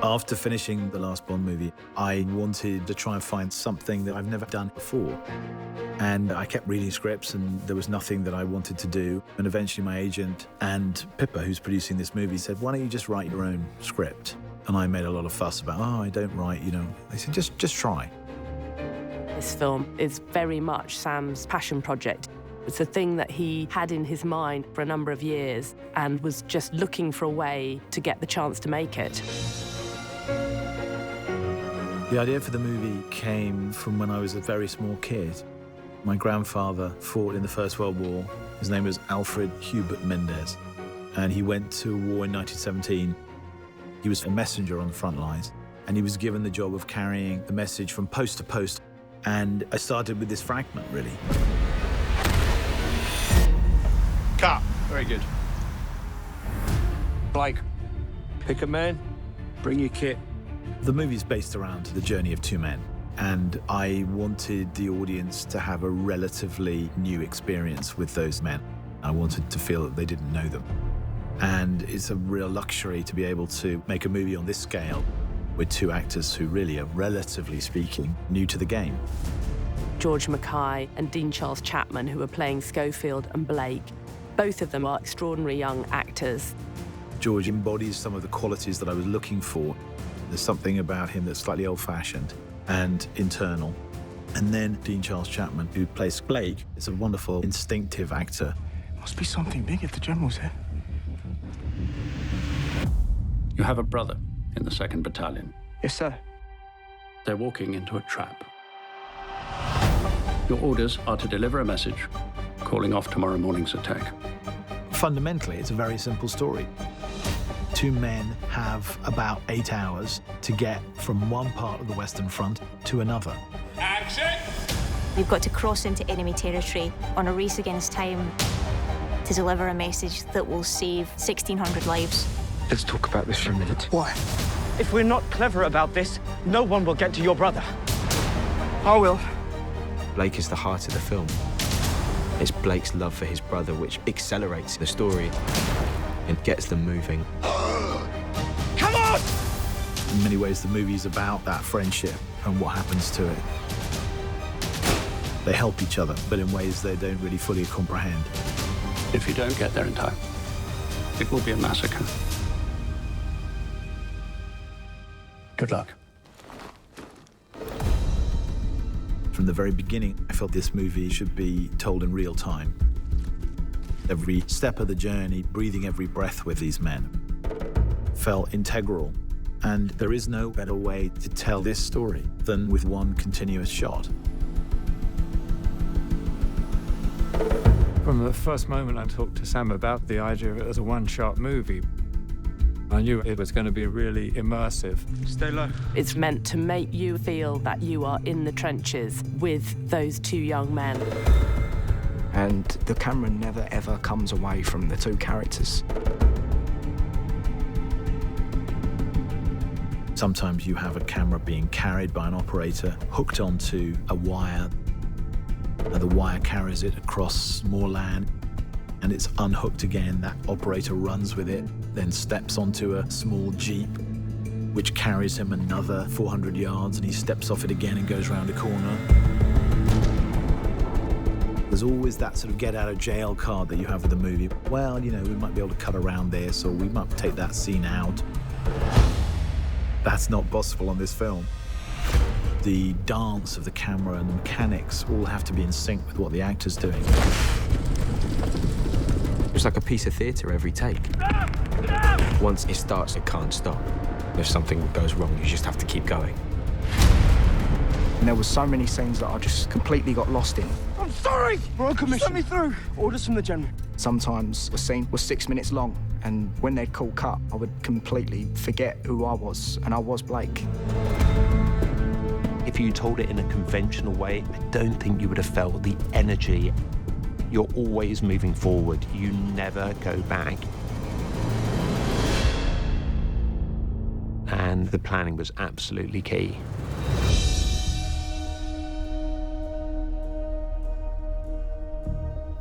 After finishing the last Bond movie, I wanted to try and find something that I've never done before. And I kept reading scripts and there was nothing that I wanted to do. And eventually my agent and Pippa, who's producing this movie, said, why don't you just write your own script? And I made a lot of fuss about, I don't write, They said, just try. This film is very much Sam's passion project. It's a thing that he had in his mind for a number of years and was just looking for a way to get the chance to make it. The idea for the movie came from when I was a very small kid. My grandfather fought in the First World War. His name was Alfred Hubert Mendes, and he went to war in 1917. He was a messenger on the front lines, and he was given the job of carrying the message from post to post. And I started with this fragment, really. Cut. Very good. Blake, pick a man, bring your kit. The movie's based around the journey of two men, and I wanted the audience to have a relatively new experience with those men. I wanted to feel that they didn't know them. And it's a real luxury to be able to make a movie on this scale with two actors who really are, relatively speaking, new to the game. George MacKay and Dean-Charles Chapman, who are playing Schofield and Blake, both of them are extraordinary young actors. George embodies some of the qualities that I was looking for. There's something about him that's slightly old-fashioned and internal. And then Dean-Charles Chapman, who plays Blake, is a wonderful, instinctive actor. Must be something big if the General's here. You have a brother in the 2nd Battalion. Yes, sir. They're walking into a trap. Your orders are to deliver a message, calling off tomorrow morning's attack. Fundamentally, it's a very simple story. Two men have about 8 hours to get from one part of the Western Front to another. Action! You've got to cross into enemy territory on a race against time to deliver a message that will save 1,600 lives. Let's talk about this for a minute. Why? If we're not clever about this, no one will get to your brother. I will. Blake is the heart of the film. It's Blake's love for his brother which accelerates the story and gets them moving. Come on! In many ways, the movie's about that friendship and what happens to it. They help each other, but in ways they don't really fully comprehend. If you don't get there in time, it will be a massacre. Good luck. From the very beginning, I felt this movie should be told in real time. Every step of the journey, breathing every breath with these men, felt integral. And there is no better way to tell this story than with one continuous shot. From the first moment I talked to Sam about the idea of it as a one-shot movie, I knew it was going to be really immersive. Stay low. It's meant to make you feel that you are in the trenches with those two young men. And the camera never, ever comes away from the two characters. Sometimes you have a camera being carried by an operator, hooked onto a wire, and the wire carries it across more land, and it's unhooked again. That operator runs with it, then steps onto a small Jeep, which carries him another 400 yards, and he steps off it again and goes round a corner. There's always that sort of get-out-of-jail card that you have with the movie. Well, we might be able to cut around this, or we might take that scene out. That's not possible on this film. The dance of the camera and the mechanics all have to be in sync with what the actor's doing. It's like a piece of theatre every take. Once it starts, it can't stop. If something goes wrong, you just have to keep going. And there were so many scenes that I just completely got lost in. I'm sorry! Rocketman. Send me through. Orders from the General. Sometimes a scene was 6 minutes long, and when they'd call cut, I would completely forget who I was, and I was Blake. If you told it in a conventional way, I don't think you would have felt the energy. You're always moving forward. You never go back. And the planning was absolutely key.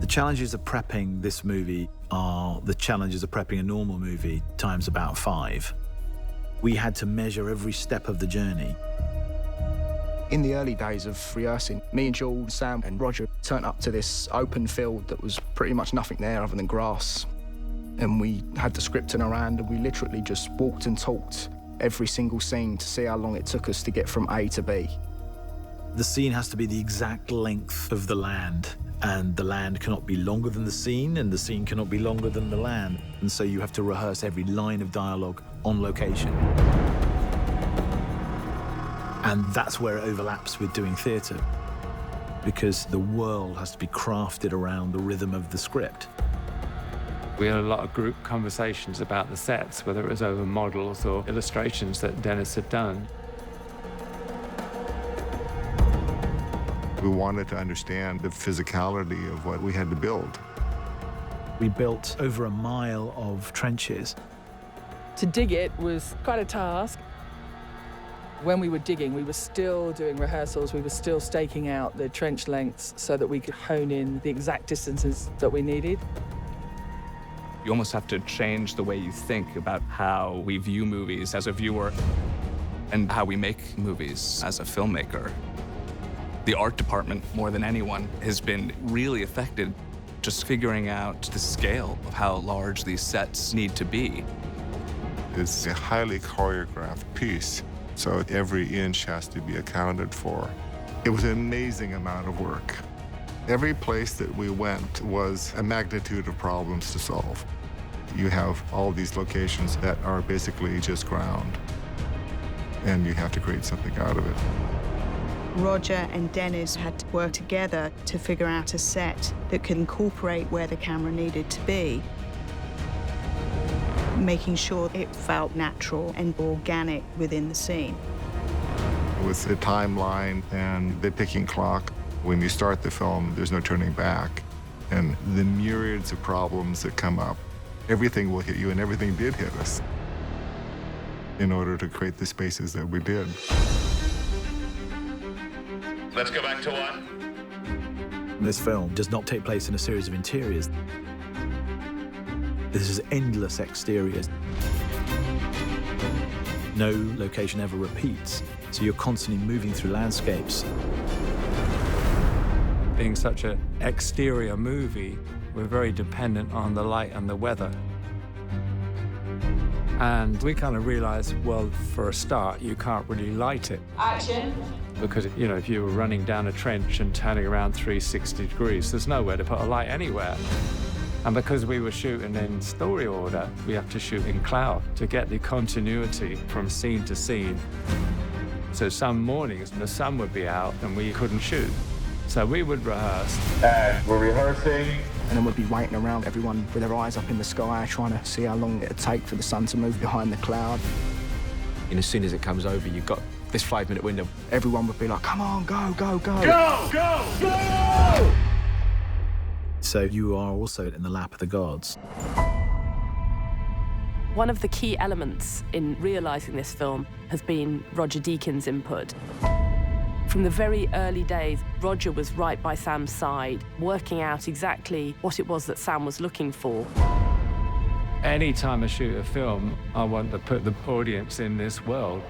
The challenges of prepping this movie are the challenges of prepping a normal movie times about 5. We had to measure every step of the journey. In the early days of rehearsing, me and Jules, Sam and Roger turned up to this open field that was pretty much nothing there other than grass. And we had the script in our hand and we literally just walked and talked every single scene to see how long it took us to get from A to B. The scene has to be the exact length of the land, and the land cannot be longer than the scene, and the scene cannot be longer than the land. And so you have to rehearse every line of dialogue on location. And that's where it overlaps with doing theatre, because the world has to be crafted around the rhythm of the script. We had a lot of group conversations about the sets, whether it was over models or illustrations that Dennis had done. We wanted to understand the physicality of what we had to build. We built over a mile of trenches. To dig it was quite a task. When we were digging, we were still doing rehearsals. We were still staking out the trench lengths so that we could hone in the exact distances that we needed. You almost have to change the way you think about how we view movies as a viewer and how we make movies as a filmmaker. The art department, more than anyone, has been really affected just figuring out the scale of how large these sets need to be. It's a highly choreographed piece, so every inch has to be accounted for. It was an amazing amount of work. Every place that we went was a magnitude of problems to solve. You have all these locations that are basically just ground, and you have to create something out of it. Roger and Dennis had to work together to figure out a set that could incorporate where the camera needed to be, making sure it felt natural and organic within the scene. With the timeline and the ticking clock, when you start the film, there's no turning back. And the myriads of problems that come up, everything will hit you, and everything did hit us in order to create the spaces that we did. Let's go back to one. This film does not take place in a series of interiors. This is endless exteriors. No location ever repeats, so you're constantly moving through landscapes. Being such an exterior movie, we're very dependent on the light and the weather. And we kind of realized, well, for a start, you can't really light it. Action. Because, you know, if you were running down a trench and turning around 360 degrees, there's nowhere to put a light anywhere. And because we were shooting in story order, we have to shoot in cloud to get the continuity from scene to scene. So some mornings the sun would be out and we couldn't shoot. So we would rehearse. And we're rehearsing. And then we'd be waiting around, everyone with their eyes up in the sky, trying to see how long it'd take for the sun to move behind the cloud. And as soon as it comes over, you've got this 5-minute window. Everyone would be like, come on, go, go, go. Go, go, go! So you are also in the lap of the gods. One of the key elements in realising this film has been Roger Deakins' input. From the very early days, Roger was right by Sam's side, working out exactly what it was that Sam was looking for. Anytime I shoot a film, I want to put the audience in this world.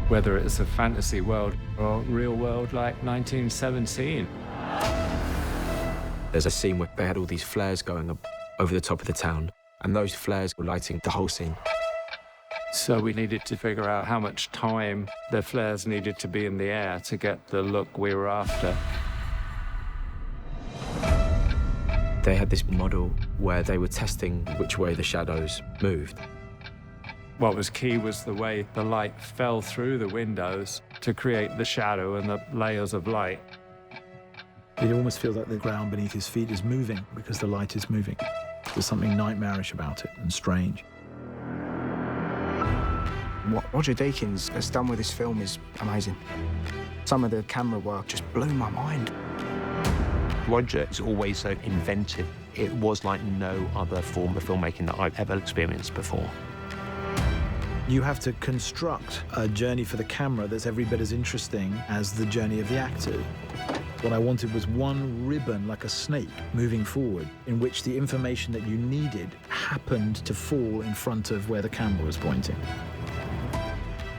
Whether it's a fantasy world or a real world like 1917. There's a scene where they had all these flares going up over the top of the town, and those flares were lighting the whole scene. So we needed to figure out how much time the flares needed to be in the air to get the look we were after. They had this model where they were testing which way the shadows moved. What was key was the way the light fell through the windows to create the shadow and the layers of light. It almost feels like the ground beneath his feet is moving because the light is moving. There's something nightmarish about it and strange. What Roger Deakins has done with this film is amazing. Some of the camera work just blew my mind. Roger is always so inventive. It was like no other form of filmmaking that I've ever experienced before. You have to construct a journey for the camera that's every bit as interesting as the journey of the actor. What I wanted was one ribbon, like a snake, moving forward, in which the information that you needed happened to fall in front of where the camera was pointing.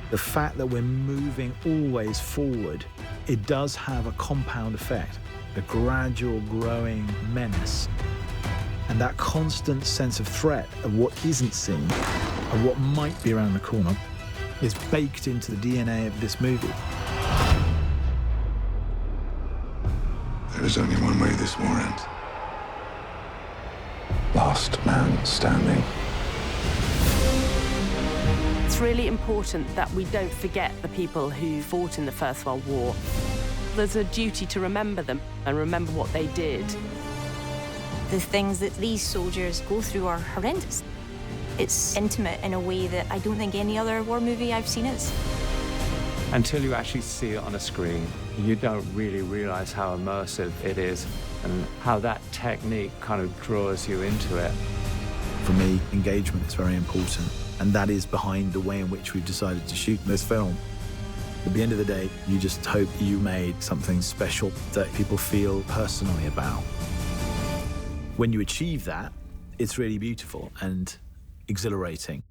The fact that we're moving always forward, it does have a compound effect, a gradual growing menace. And that constant sense of threat of what isn't seen, of what might be around the corner, is baked into the DNA of this movie. There is only one way this war ends. Last man standing. It's really important that we don't forget the people who fought in the First World War. There's a duty to remember them and remember what they did. The things that these soldiers go through are horrendous. It's intimate in a way that I don't think any other war movie I've seen is. Until you actually see it on a screen, you don't really realize how immersive it is and how that technique kind of draws you into it. For me, engagement is very important, and that is behind the way in which we've decided to shoot this film. At the end of the day, you just hope you made something special that people feel personally about. When you achieve that, it's really beautiful and exhilarating.